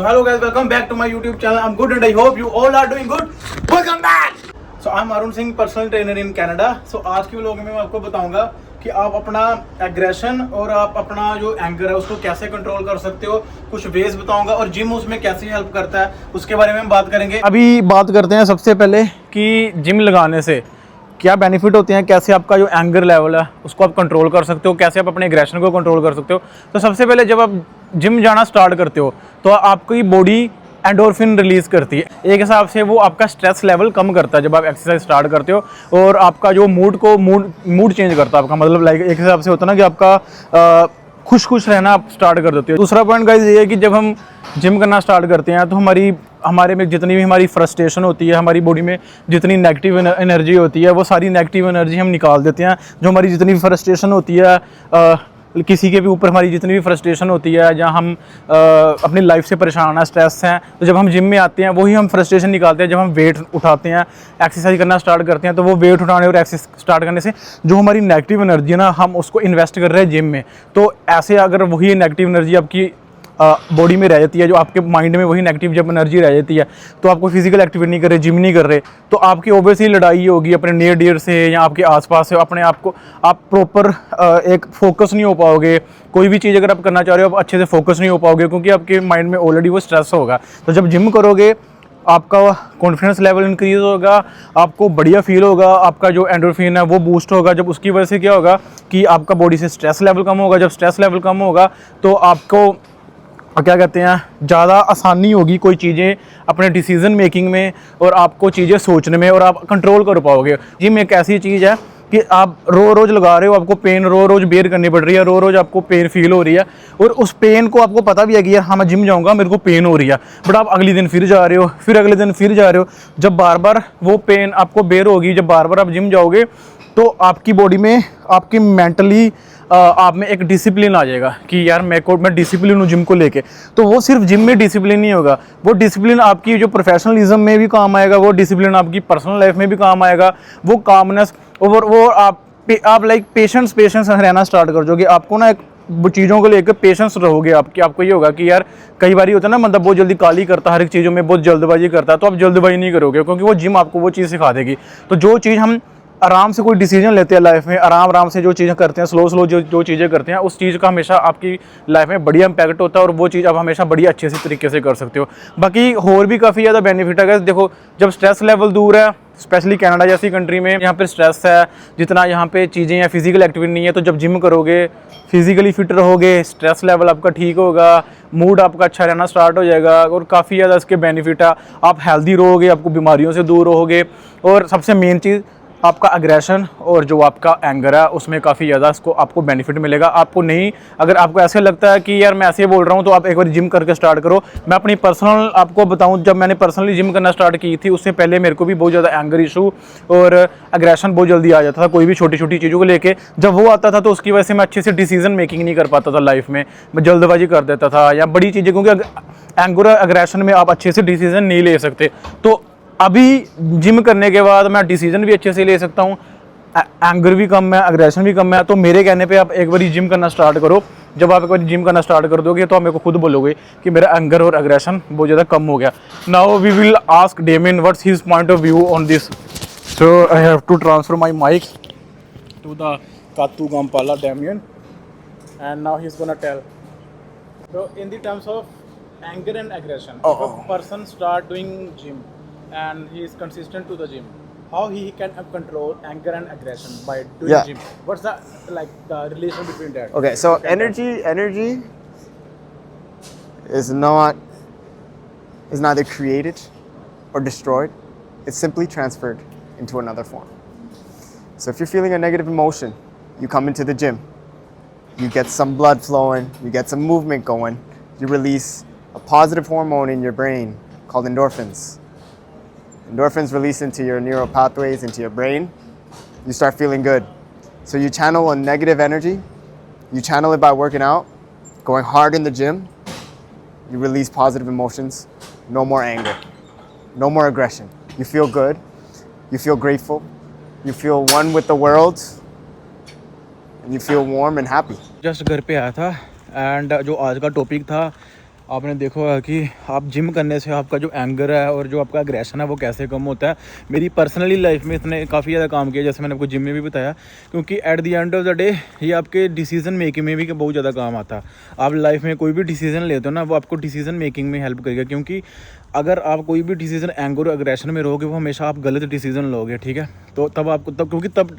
Hello guys, welcome back to my YouTube channel. I'm good and I hope you all are doing good. Welcome back. So I'm Arun Singh, personal trainer in Canada. So आज के vlog में मैं आपको बताऊंगा कि आप अपना aggression और आप अपना जो एंगर है उसको कैसे कंट्रोल कर सकते हो। कुछ वेज बताऊंगा और जिम उसमें कैसे हेल्प करता है उसके बारे में हम बात करेंगे। अभी बात करते हैं सबसे पहले कि जिम लगाने से क्या बेनिफिट होते हैं, कैसे आपका जो एंगर लेवल है उसको आप कंट्रोल कर सकते हो, कैसे आप अपने एग्रेशन को कंट्रोल कर सकते हो। तो सबसे पहले जब आप जिम जाना स्टार्ट करते हो तो आपकी बॉडी एंडोर्फिन रिलीज करती है। एक हिसाब से वो आपका स्ट्रेस लेवल कम करता है जब आप एक्सरसाइज स्टार्ट करते हो, और आपका जो मूड चेंज करता है आपका। मतलब लाइक एक हिसाब से होता है ना कि आपका खुश रहना आप स्टार्ट कर देते हो। दूसरा पॉइंट गाइस ये है कि जब हम जिम करना स्टार्ट करते हैं तो हमारे में जितनी भी हमारी फ्रस्ट्रेशन होती है, हमारी बॉडी में जितनी नेगेटिव एनर्जी होती है, वो सारी नेगेटिव एनर्जी हम निकाल देते हैं। जो हमारी जितनी भी फ्रस्ट्रेशन होती है, किसी के भी ऊपर हमारी जितनी भी फ्रस्ट्रेशन होती है, जहाँ हम अपनी लाइफ से परेशान हैं, स्ट्रेस हैं, तो जब हम जिम में आते हैं वही हम फ्रस्ट्रेशन निकालते हैं। जब हम वेट उठाते हैं, एक्सरसाइज करना स्टार्ट करते हैं, तो वो वेट उठाने और एक्सरसाइज स्टार्ट करने से जो हमारी नेगेटिव एनर्जी है ना, हम उसको इन्वेस्ट कर रहे हैं जिम में। तो ऐसे अगर वही नेगेटिव एनर्जी आपकी बॉडी में रह जाती है, जो आपके माइंड में वही नेगेटिव जब एनर्जी रह जाती है, तो आपको फिजिकल एक्टिविटी नहीं कर रहे, जिम नहीं कर रहे, तो आपकी ऑब्वियसली लड़ाई होगी अपने नियर डियर से या आपके आसपास से। अपने आप को आप प्रॉपर एक फोकस नहीं हो पाओगे। कोई भी चीज़ अगर आप करना चाह रहे हो आप अच्छे से फोकस नहीं हो पाओगे, क्योंकि आपके माइंड में ऑलरेडी वो स्ट्रेस होगा। तो जब जिम करोगे आपका कॉन्फिडेंस लेवल इंक्रीज होगा, आपको बढ़िया फील होगा, आपका जो एंडोर्फिन है वो बूस्ट होगा। जब उसकी वजह से क्या होगा कि आपका बॉडी से स्ट्रेस लेवल कम होगा। जब स्ट्रेस लेवल कम होगा तो आपको क्या कहते हैं, ज़्यादा आसानी होगी कोई चीज़ें अपने डिसीजन मेकिंग में और आपको चीज़ें सोचने में, और आप कंट्रोल कर पाओगे। जिम एक ऐसी चीज़ है कि आप रोज़ लगा रहे हो, आपको पेन रोज़ बेयर करनी पड़ रही है, रोज़ आपको पेन फील हो रही है, और उस पेन को आपको पता भी है कि यार हाँ मैं जिम जाऊँगा, मेरे को पेन हो रही है, बट आप अगले दिन फिर जा रहे हो, फिर अगले दिन फिर जा रहे हो। जब बार बार वो पेन आपको बेयर होगी, जब बार बार आप जिम जाओगे, तो आपकी बॉडी में आपकी मेंटली आप में एक डिसिप्लिन आ जाएगा कि यार मैं डिसिप्लिन हूँ जिम को लेके। तो वो सिर्फ जिम में डिसिप्लिन नहीं होगा, वो डिसिप्लिन आपकी जो प्रोफेशनलिज्म में भी काम आएगा, वो डिसिप्लिन आपकी पर्सनल लाइफ में भी काम आएगा। वो कामनेस और वो आप लाइक पेशेंस रहना स्टार्ट कर दोगे। आपको ना एक चीज़ों को लेकर पेशेंस रहोगे आपको ये होगा कि यार कई बार होता है ना, मतलब बहुत जल्दी काली करता है, हर एक चीज़ों में बहुत जल्दबाजी करता है, तो आप जल्दबाजी नहीं करोगे, क्योंकि वो जिम आपको वो चीज़ सिखा देगी। तो जो चीज़ हम आराम से कोई डिसीजन लेते हैं लाइफ में, आराम से जो चीज़ें करते हैं, स्लो जो चीज़ें करते हैं, उस चीज़ का हमेशा आपकी लाइफ में बढ़िया इम्पैक्ट होता है, और वो चीज़ आप हमेशा बढ़िया अच्छे से तरीके से कर सकते हो। बाकी और भी काफ़ी ज़्यादा बेनिफिट है। देखो जब स्ट्रेस लेवल दूर है, स्पेशली कनाडा जैसी कंट्री में, यहाँ पर स्ट्रेस है जितना, यहाँ पे चीज़ें या फिजिकल एक्टिविटी नहीं है, तो जब जिम करोगे फिजिकली फिट रहोगे, स्ट्रेस लेवल आपका ठीक होगा, मूड आपका अच्छा रहना स्टार्ट हो जाएगा, और काफ़ी ज़्यादा इसके बेनिफिट है। आप हेल्दी रहोगे, आपको बीमारियों से दूर रहोगे, और सबसे मेन चीज़ आपका एग्रेशन और जो आपका एंगर है उसमें काफ़ी ज़्यादा इसको आपको बेनिफिट मिलेगा। आपको नहीं, अगर आपको ऐसे लगता है कि यार मैं ऐसे बोल रहा हूँ, तो आप एक बार जिम करके स्टार्ट करो। मैं अपनी पर्सनल आपको बताऊँ, जब मैंने पर्सनली जिम करना स्टार्ट की थी, उससे पहले मेरे को भी बहुत ज़्यादा एंगर इशू और एग्रेशन बहुत जल्दी आ जाता था कोई भी छोटी छोटी चीज़ों को लेके। जब वो आता था तो उसकी वजह से मैं अच्छे से डिसीजन मेकिंग नहीं कर पाता था लाइफ में, मैं जल्दबाजी कर देता था या बड़ी चीज़ें, क्योंकि एंगर और एग्रेशन में आप अच्छे से डिसीजन नहीं ले सकते। तो अभी जिम करने के बाद मैं डिसीजन भी अच्छे से ले सकता हूँ, एंगर भी कम है, एग्रेशन भी कम है। तो मेरे कहने पे आप एक बार जिम करना स्टार्ट करो। जब आप एक बार जिम करना स्टार्ट कर दोगे तो आप मेरे को खुद बोलोगे कि मेरा एंगर और एग्रेशन बहुत ज़्यादा कम हो गया। Now we will ask Damian what's his point of view on this. So I have to transfer my mic to the कातू गमपाला Damian, and now he is gonna tell. So in the terms of anger and aggression, if a person start doing gym and he is consistent to the gym, how he can control anger and aggression by doing gym? What's the relation between that? Okay, so energy is neither created or destroyed. It's simply transferred into another form. So if you're feeling a negative emotion, you come into the gym, you get some blood flowing, you get some movement going, you release a positive hormone in your brain called endorphins. Endorphins release into your neural pathways, into your brain. You start feeling good. So you channel a negative energy, you channel it by working out, going hard in the gym, you release positive emotions, no more anger, no more aggression. You feel good, you feel grateful, you feel one with the world, and you feel warm and happy. Just घर पे आया था, and जो आज का topic था आपने देखा होगा कि आप जिम करने से आपका जो एंगर है और जो आपका एग्रेशन है वो कैसे कम होता है। मेरी पर्सनली लाइफ में इसने काफ़ी ज़्यादा काम किया, जैसे मैंने आपको जिम में भी बताया, क्योंकि at the end of the day ये आपके डिसीजन मेकिंग में भी बहुत ज़्यादा काम आता है। आप लाइफ में कोई भी डिसीजन लेते हो ना, वो आपको डिसीजन मेकिंग में हेल्प करेगा, क्योंकि अगर आप कोई भी डिसीजन एंगर और एग्रेशन में रहोगे वो हमेशा आप गलत डिसीजन लोगे, ठीक है। तो तब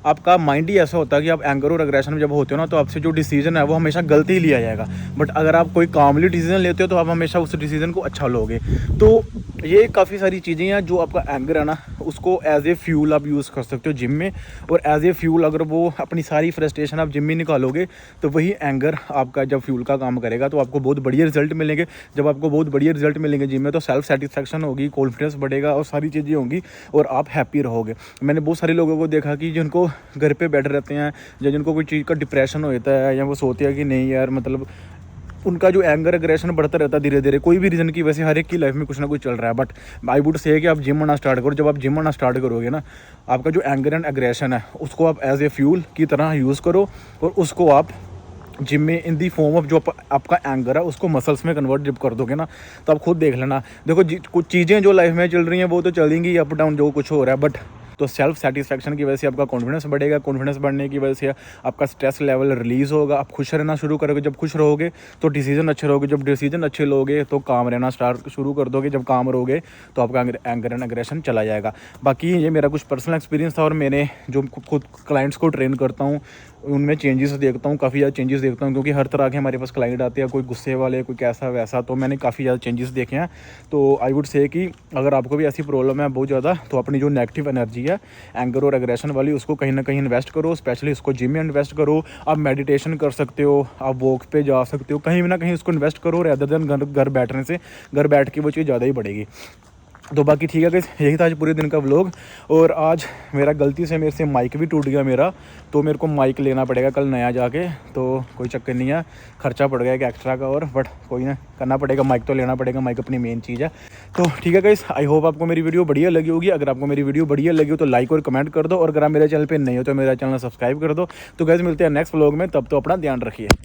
आपका माइंड ही ऐसा होता है कि आप एंगर और एग्रेशन में जब होते हो ना, तो आपसे जो डिसीजन है वो हमेशा गलती ही लिया जाएगा। बट अगर आप कोई कामली डिसीजन लेते हो तो आप हमेशा उस डिसीजन को अच्छा लोगे। तो ये काफ़ी सारी चीज़ें हैं जो आपका एंगर है ना, उसको एज ए फ्यूल आप यूज़ कर सकते हो जिम में। और एज ए फ्यूल अगर वो अपनी सारी फ्रस्ट्रेशन आप जिम में निकालोगे तो वही एंगर आपका जब फ्यूल का काम करेगा तो आपको बहुत बढ़िया रिजल्ट मिलेंगे। जब आपको बहुत बढ़िया रिजल्ट मिलेंगे जिम में तो सेल्फ सेटिस्फेक्शन होगी, कॉन्फिडेंस बढ़ेगा और सारी चीज़ें होंगी और आप हैप्पी रहोगे। मैंने बहुत सारे लोगों को देखा कि जिनको घर पे बैठे रहते हैं या जिनको कोई चीज़ का डिप्रेशन होता है या वो सोचते हैं कि नहीं यार, मतलब उनका जो एंगर एग्रेशन बढ़ता रहता है धीरे धीरे, कोई भी रीज़न की वजह से हर एक की लाइफ में कुछ ना कुछ चल रहा है। बट आई वुड से कि आप जिम आना स्टार्ट करो। जब आप जिम आना स्टार्ट करोगे ना, आपका जो एंगर एंड एग्रेशन है उसको आप एज ए फ्यूल की तरह यूज़ करो और उसको आप जिम में इन दी फॉर्म ऑफ जो आपका एंगर है उसको मसल्स में कन्वर्ट जब कर दोगे ना, तो आप खुद देख लेना। देखो कुछ चीज़ें जो लाइफ में चल रही हैं वो तो चलेंगी अप डाउन, जो कुछ हो रहा है, बट तो सेल्फ सेटिस्फेक्शन की वजह से आपका कॉन्फिडेंस बढ़ेगा। कॉन्फिडेंस बढ़ने की वजह से आपका स्ट्रेस लेवल रिलीज़ होगा, आप खुश रहना शुरू करोगे। जब खुश रहोगे तो डिसीजन अच्छे रहोगे, जब डिसीजन अच्छे लोगे तो काम रहना स्टार्ट शुरू कर दोगे, जब काम रहोगे तो आपका एंगर एंड एग्रेशन चला जाएगा। बाकी ये मेरा कुछ पर्सनल एक्सपीरियंस था और मैंने जो खुद क्लाइंट्स को ट्रेन करता हूँ उनमें चेंजेस देखता हूँ, काफ़ी ज़्यादा चेंजेस देखता हूँ, क्योंकि हर तरह के हमारे पास क्लाइंट आते हैं, कोई गुस्से वाले, कोई कैसा वैसा, तो मैंने काफ़ी ज़्यादा चेंजेस देखे हैं। तो आई वुड से कि अगर आपको भी ऐसी प्रॉब्लम है बहुत ज़्यादा, तो अपनी जो नेगेटिव एनर्जी है एंगर और एग्रेशन वाली, उसको कहीं ना कहीं इन्वेस्ट करो, स्पेशली उसको जिम में इन्वेस्ट करो। आप मेडिटेशन कर सकते हो, आप वॉक पे जा सकते हो, कहीं ना कहीं उसको इन्वेस्ट करो रेदर देन घर बैठने से। घर बैठ के वो चीज़ ज़्यादा ही बढ़ेगी। तो बाकी ठीक है गाइस, यही था आज पूरे दिन का व्लॉग। और आज मेरा गलती से मेरे से माइक भी टूट गया मेरा, तो मेरे को माइक लेना पड़ेगा कल नया जाके। तो कोई चक्कर नहीं है, खर्चा पड़ गया एक एक्स्ट्रा का, और बट कोई ना, करना पड़ेगा, माइक तो लेना पड़ेगा, माइक अपनी मेन चीज़ है। तो ठीक है गाइस, आई होप आपको मेरी वीडियो बढ़िया लगी होगी। अगर आपको मेरी वीडियो बढ़िया लगी हो तो लाइक और कमेंट कर दो, और अगर आप मेरे चैनल पर नहीं हो तो मेरा चैनल सब्सक्राइब कर दो। तो गाइस मिलते हैं नेक्स्ट व्लॉग में, तब तो अपना ध्यान रखिए।